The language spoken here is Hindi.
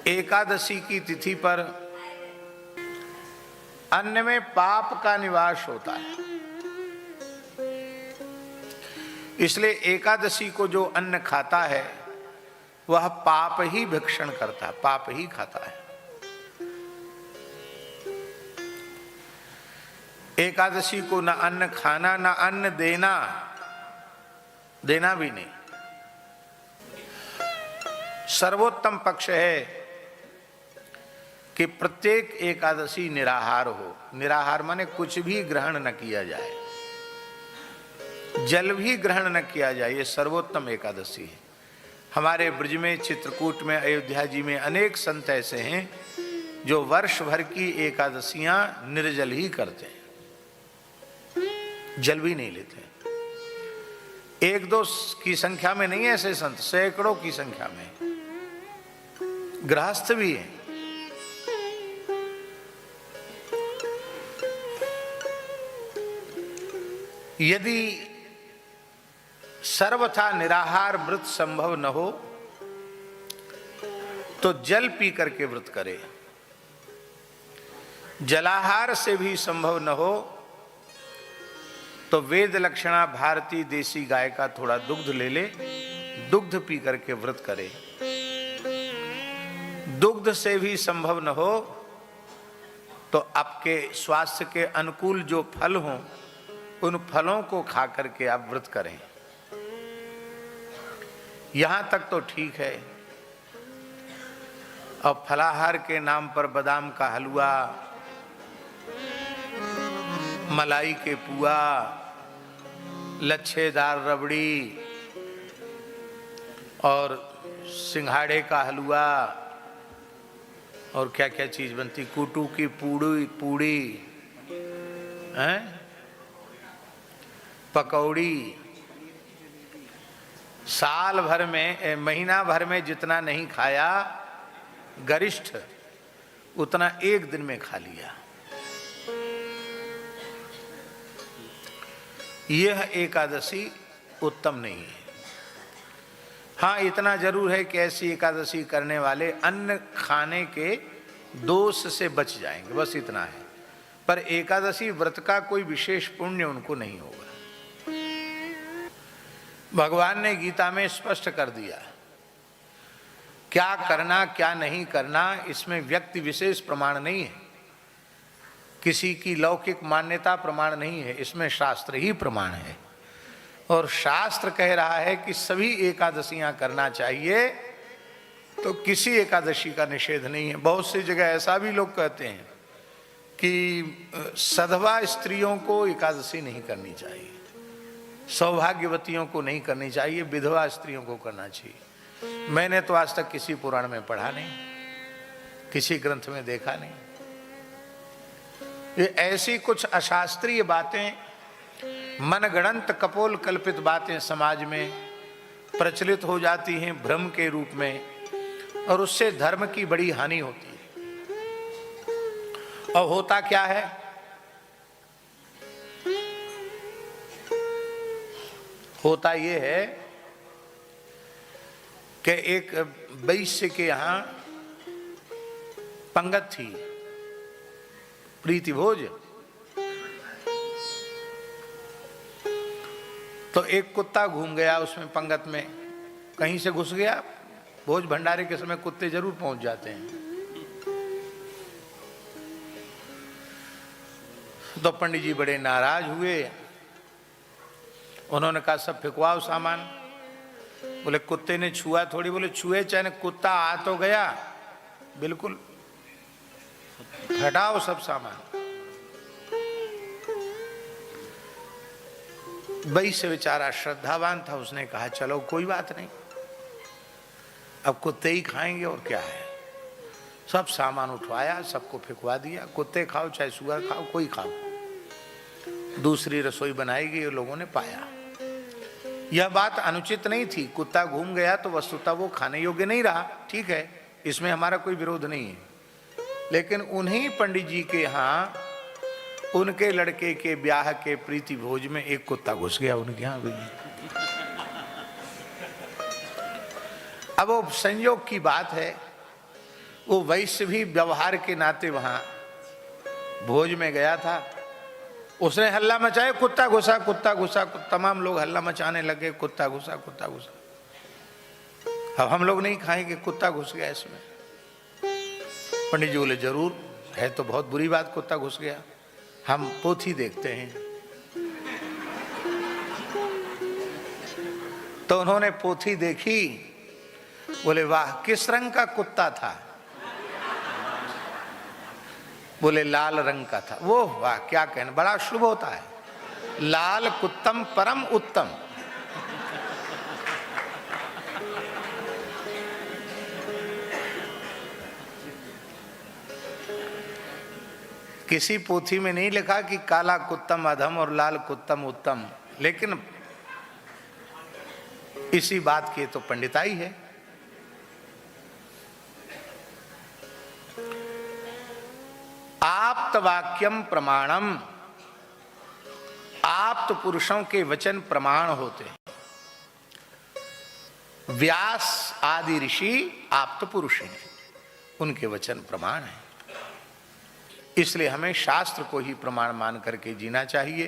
एकादशी की तिथि पर अन्न में पाप का निवास होता है, इसलिए एकादशी को जो अन्न खाता है वह पाप ही भक्षण करता है, पाप ही खाता है। एकादशी को न अन्न खाना न अन्न देना, देना भी नहीं। सर्वोत्तम पक्ष है कि प्रत्येक एकादशी निराहार हो। निराहार माने कुछ भी ग्रहण न किया जाए, जल भी ग्रहण न किया जाए, ये सर्वोत्तम एकादशी है। हमारे ब्रज में, चित्रकूट में, अयोध्या जी में अनेक संत ऐसे हैं जो वर्ष भर की एकादशियां निर्जल ही करते हैं, जल भी नहीं लेते। एक दो की संख्या में नहीं, ऐसे संत सैकड़ों की संख्या में, गृहस्थ भी हैं। यदि सर्वथा निराहार व्रत संभव न हो तो जल पी करके व्रत करे। जलाहार से भी संभव न हो तो वेद लक्षणा भारतीय देसी गाय का थोड़ा दुग्ध ले ले, दुग्ध पी करके व्रत करे। दुग्ध से भी संभव न हो तो आपके स्वास्थ्य के अनुकूल जो फल हों उन फलों को खा करके आप व्रत करें। यहां तक तो ठीक है। और फलाहार के नाम पर बादाम का हलवा, मलाई के पुआ, लच्छेदार रबड़ी और सिंघाड़े का हलवा और क्या क्या चीज बनती, कूटू की पूड़ी हैं, पकौड़ी, साल भर में, महीना भर में जितना नहीं खाया गरिष्ठ उतना एक दिन में खा लिया। यह एकादशी उत्तम नहीं है। हाँ, इतना जरूर है कि ऐसी एकादशी करने वाले अन्न खाने के दोष से बच जाएंगे, बस इतना है। पर एकादशी व्रत का कोई विशेष पुण्य उनको नहीं होगा। भगवान ने गीता में स्पष्ट कर दिया, क्या करना क्या नहीं करना इसमें व्यक्ति विशेष प्रमाण नहीं है, किसी की लौकिक मान्यता प्रमाण नहीं है, इसमें शास्त्र ही प्रमाण है। और शास्त्र कह रहा है कि सभी एकादशियां करना चाहिए, तो किसी एकादशी का निषेध नहीं है। बहुत सी जगह ऐसा भी लोग कहते हैं कि सधवा स्त्रियों को एकादशी नहीं करनी चाहिए, सौभाग्यवतियों को नहीं करनी चाहिए, विधवा स्त्रियों को करना चाहिए। मैंने तो आज तक किसी पुराण में पढ़ा नहीं, किसी ग्रंथ में देखा नहीं। ये ऐसी कुछ अशास्त्रीय बातें, मनगढ़ंत कपोल कल्पित बातें समाज में प्रचलित हो जाती हैं भ्रम के रूप में, और उससे धर्म की बड़ी हानि होती है। और होता क्या है, होता ये है कि एक वैश्य के यहां पंगत थी, प्रीति भोज। तो एक कुत्ता घूम गया उसमें, पंगत में कहीं से घुस गया। भोज भंडारे के समय कुत्ते जरूर पहुंच जाते हैं। तो पंडित जी बड़े नाराज हुए। उन्होंने कहा सब फेंकवाओ सामान। बोले कुत्ते ने छुआ थोड़ी। बोले छुए चाहे कुत्ता आ तो गया, बिल्कुल हटाओ सब सामान। वही से बेचारा श्रद्धावान था, उसने कहा चलो कोई बात नहीं, अब कुत्ते ही खाएंगे और क्या है। सब सामान उठवाया, सबको फेंकवा दिया। कुत्ते खाओ चाहे सुअर खाओ, कोई खाओ। दूसरी रसोई बनाई गई और लोगों ने पाया। यह बात अनुचित नहीं थी। कुत्ता घूम गया तो वस्तुतः वो खाने योग्य नहीं रहा, ठीक है, इसमें हमारा कोई विरोध नहीं है। लेकिन उन्हीं पंडित जी के यहाँ उनके लड़के के ब्याह के प्रीति भोज में एक कुत्ता घुस गया उनके यहाँ भी। अब वो संयोग की बात है, वो वैश्य भी व्यवहार के नाते वहां भोज में गया था, उसने हल्ला मचाया, कुत्ता घुसा कुत्ता घुसा, तमाम लोग हल्ला मचाने लगे, कुत्ता घुसा कुत्ता घुसा। अब हम लोग नहीं खाएंगे, कुत्ता घुस गया इसमें। पंडित जी बोले जरूर है तो बहुत बुरी बात, कुत्ता घुस गया, हम पोथी देखते हैं। तो उन्होंने पोथी देखी, बोले वाह किस रंग का कुत्ता था? बोले लाल रंग का था। वो वाह क्या कहना, बड़ा शुभ होता है, लाल कुत्तम परम उत्तम। किसी पोथी में नहीं लिखा कि काला कुत्तम अधम और लाल कुत्तम उत्तम, लेकिन इसी बात की तो पंडिताई है। आप्त वाक्यम प्रमाणम, आप्त पुरुषों के वचन प्रमाण होते हैं। व्यास आदि ऋषि आप्त पुरुष हैं, उनके वचन प्रमाण हैं। इसलिए हमें शास्त्र को ही प्रमाण मान करके जीना चाहिए।